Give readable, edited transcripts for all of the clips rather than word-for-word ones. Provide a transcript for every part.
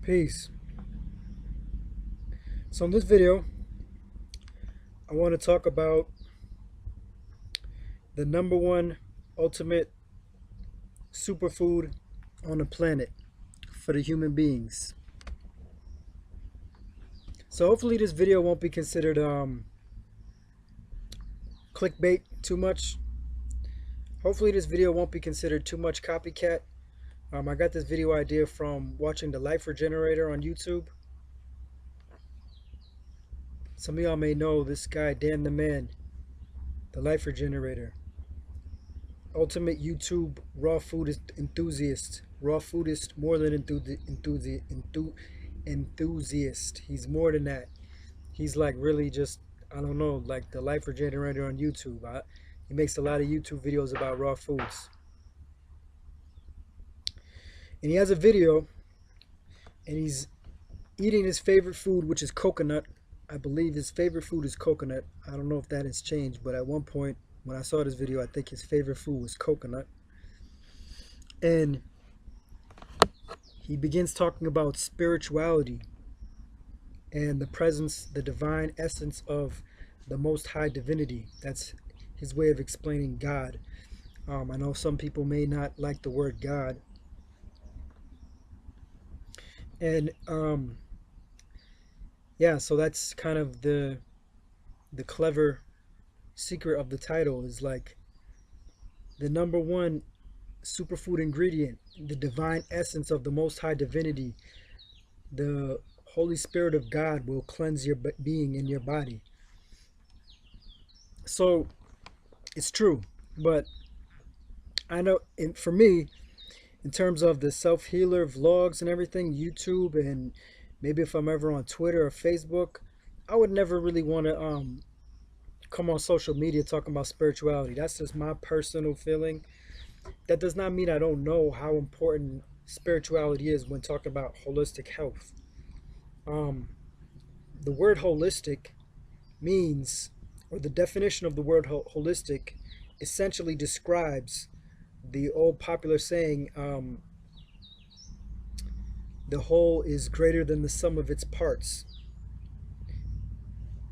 Peace. So in this video, I want to talk about the number one ultimate superfood on the planet for the human beings. So hopefully this video won't be considered clickbait too much. Hopefully this video won't be considered too much copycat. I got this video idea from watching the Life Regenerator on YouTube. Some of y'all may know this guy, Dan the Man, the Life Regenerator. Ultimate YouTube raw food enthusiast. Raw foodist, more than enthusiast. He's more than that. He's like really just, I don't know, like the Life Regenerator on YouTube. He makes a lot of YouTube videos about raw foods. And he has a video, and he's eating his favorite food, which is coconut. I believe his favorite food is coconut. I don't know if that has changed, but at one point when I saw this video, I think his favorite food was coconut. And he begins talking about spirituality and the presence, the divine essence of the Most High Divinity. That's his way of explaining God. I know some people may not like the word God. And yeah, so that's kind of the clever secret of the title, is like the number one superfood ingredient, the divine essence of the Most High Divinity. The Holy Spirit of God will cleanse your being and your body. So it's true, but I know for me, in terms of the self-healer vlogs and everything, YouTube, and maybe if I'm ever on Twitter or Facebook, I would never really want to come on social media talking about spirituality. That's just my personal feeling. That does not mean I don't know how important spirituality is when talking about holistic health. The word holistic means, or the definition of the word holistic essentially describes the old popular saying, the whole is greater than the sum of its parts.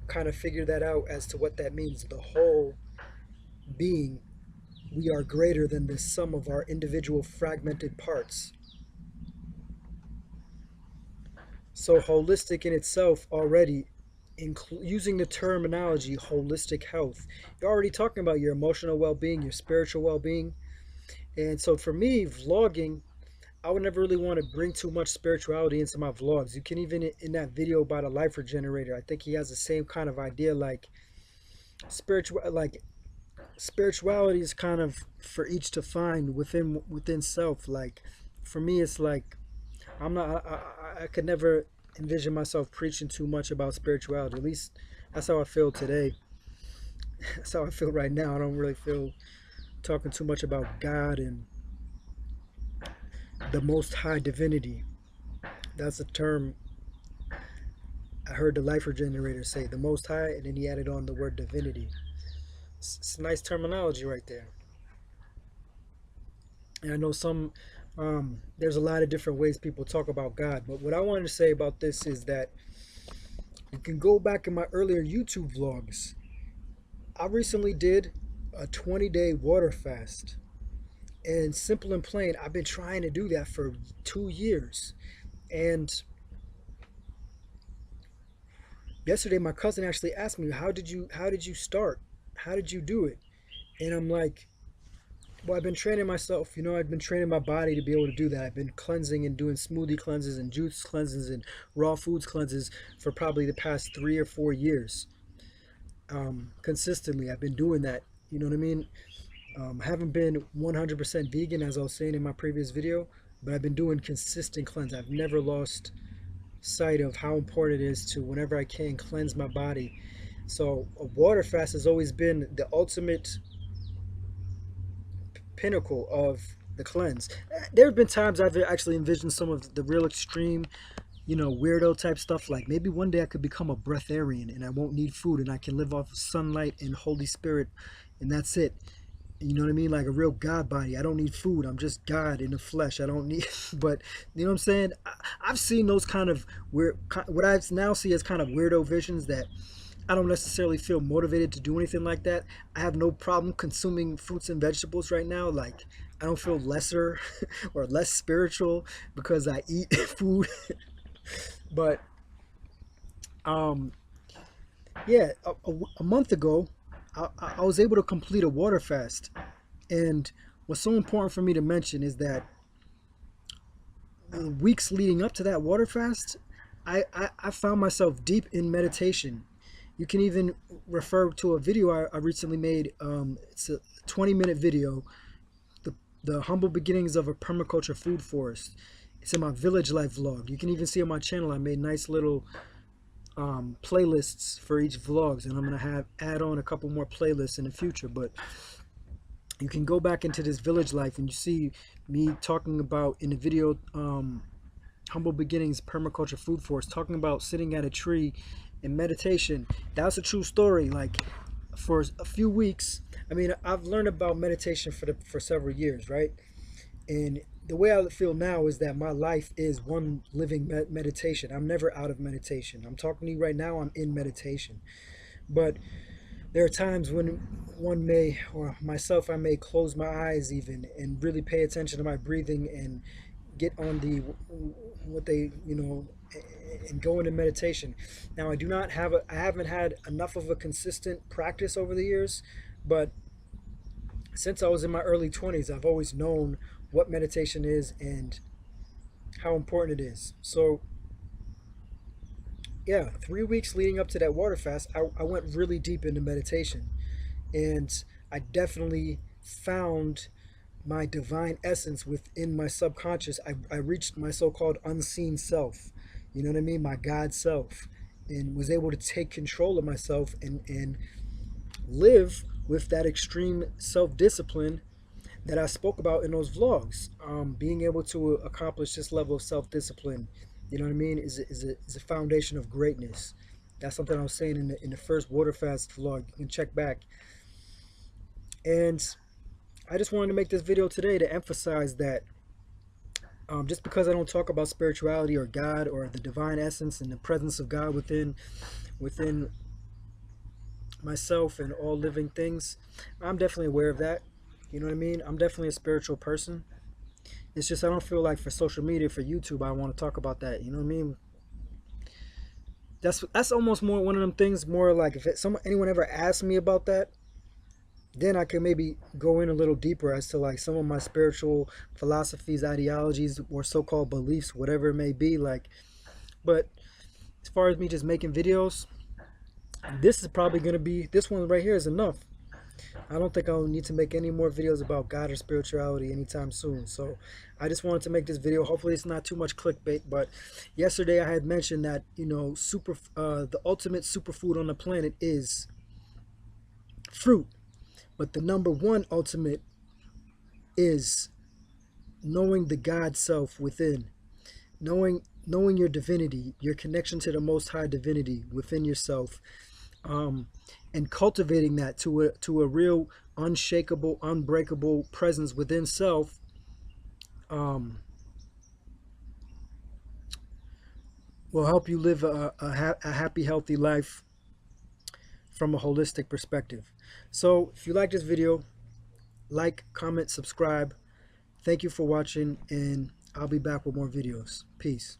Kind of figure that out as to what that means. The whole being, we are greater than the sum of our individual fragmented parts. So holistic in itself already, using the terminology holistic health, you're already talking about your emotional well-being, your spiritual well-being. And so for me, vlogging, I would never really want to bring too much spirituality into my vlogs. You can even, in that video about a Life Regenerator, I think he has the same kind of idea, like spirituality is kind of for each to find within self. Like for me, it's like I could never envision myself preaching too much about spirituality. At least that's how I feel today. That's how I feel right now. I don't really feel talking too much about God and the Most High Divinity. That's a term I heard the Life Regenerator say, the Most High, and then he added on the word divinity. It's nice terminology right there. And I know there's a lot of different ways people talk about God, but what I wanted to say about this is that you can go back in my earlier YouTube vlogs. I recently did a 20-day water fast. And simple and plain, I've been trying to do that for 2 years. And yesterday my cousin actually asked me, how did you start? How did you do it? And I'm like, well, I've been training myself, I've been training my body to be able to do that. I've been cleansing and doing smoothie cleanses and juice cleanses and raw foods cleanses for probably the past 3 or 4 years. Consistently, I've been doing that. You know what I mean? Haven't been 100% vegan, as I was saying in my previous video, but I've been doing consistent cleanse. I've never lost sight of how important it is to, whenever I can, cleanse my body. So a water fast has always been the ultimate pinnacle of the cleanse. There have been times I've actually envisioned some of the real extreme, weirdo type stuff, like maybe one day I could become a breatharian and I won't need food and I can live off of sunlight and Holy Spirit, and that's it. You know what I mean? Like a real God body. I don't need food. I'm just God in the flesh. I don't need, but you know what I'm saying? I've seen those kind of weird, what I now see as kind of weirdo visions that I don't necessarily feel motivated to do anything like that. I have no problem consuming fruits and vegetables right now. Like, I don't feel lesser or less spiritual because I eat food. But um, yeah, a month ago, I was able to complete a water fast. And what's so important for me to mention is that the weeks leading up to that water fast, I found myself deep in meditation. You can even refer to a video I recently made. It's a 20-minute video, the, the humble beginnings of a permaculture food forest. It's in my village life vlog. You can even see on my channel I made nice little playlists for each vlogs, and I'm gonna have add on a couple more playlists in the future. But you can go back into this village life and you see me talking about in the video, humble beginnings permaculture food forest, talking about sitting at a tree in meditation. That's a true story. Like, for a few weeks, I mean, I've learned about meditation for several years, right? And the way I feel now is that my life is one living meditation. I'm never out of meditation. I'm talking to you right now, I'm in meditation. But there are times when one may, or myself, I may close my eyes even and really pay attention to my breathing and get on the, what they, and go into meditation. Now, I haven't had enough of a consistent practice over the years, but since I was in my early 20s, I've always known what meditation is and how important it is. So yeah, 3 weeks leading up to that water fast, I went really deep into meditation, and I definitely found my divine essence within my subconscious. I reached my so-called unseen self, you know what I mean, my God self, and was able to take control of myself and live with that extreme self-discipline that I spoke about in those vlogs. Being able to accomplish this level of self-discipline, you know what I mean, is a foundation of greatness. That's something I was saying in the first water fast vlog. You can check back. And I just wanted to make this video today to emphasize that just because I don't talk about spirituality or God or the divine essence and the presence of God within myself and all living things, I'm definitely aware of that. You know what I mean? I'm definitely a spiritual person. It's just I don't feel like for social media, for YouTube, I want to talk about that. You know what I mean? That's almost more one of them things. More like if anyone ever asked me about that, then I could maybe go in a little deeper as to like some of my spiritual philosophies, ideologies, or so-called beliefs, whatever it may be. Like, but as far as me just making videos, this is probably gonna be, this one right here is enough. I don't think I'll need to make any more videos about God or spirituality anytime soon. So I just wanted to make this video. Hopefully it's not too much clickbait, but yesterday I had mentioned that, the ultimate superfood on the planet is fruit. But the number one ultimate is knowing the God self within, knowing your divinity, your connection to the Most High divinity within yourself, and cultivating that to a real unshakable, unbreakable presence within self. Will help you live a happy, healthy life from a holistic perspective. So if you like this video, like, comment, subscribe. Thank you for watching, and I'll be back with more videos. Peace.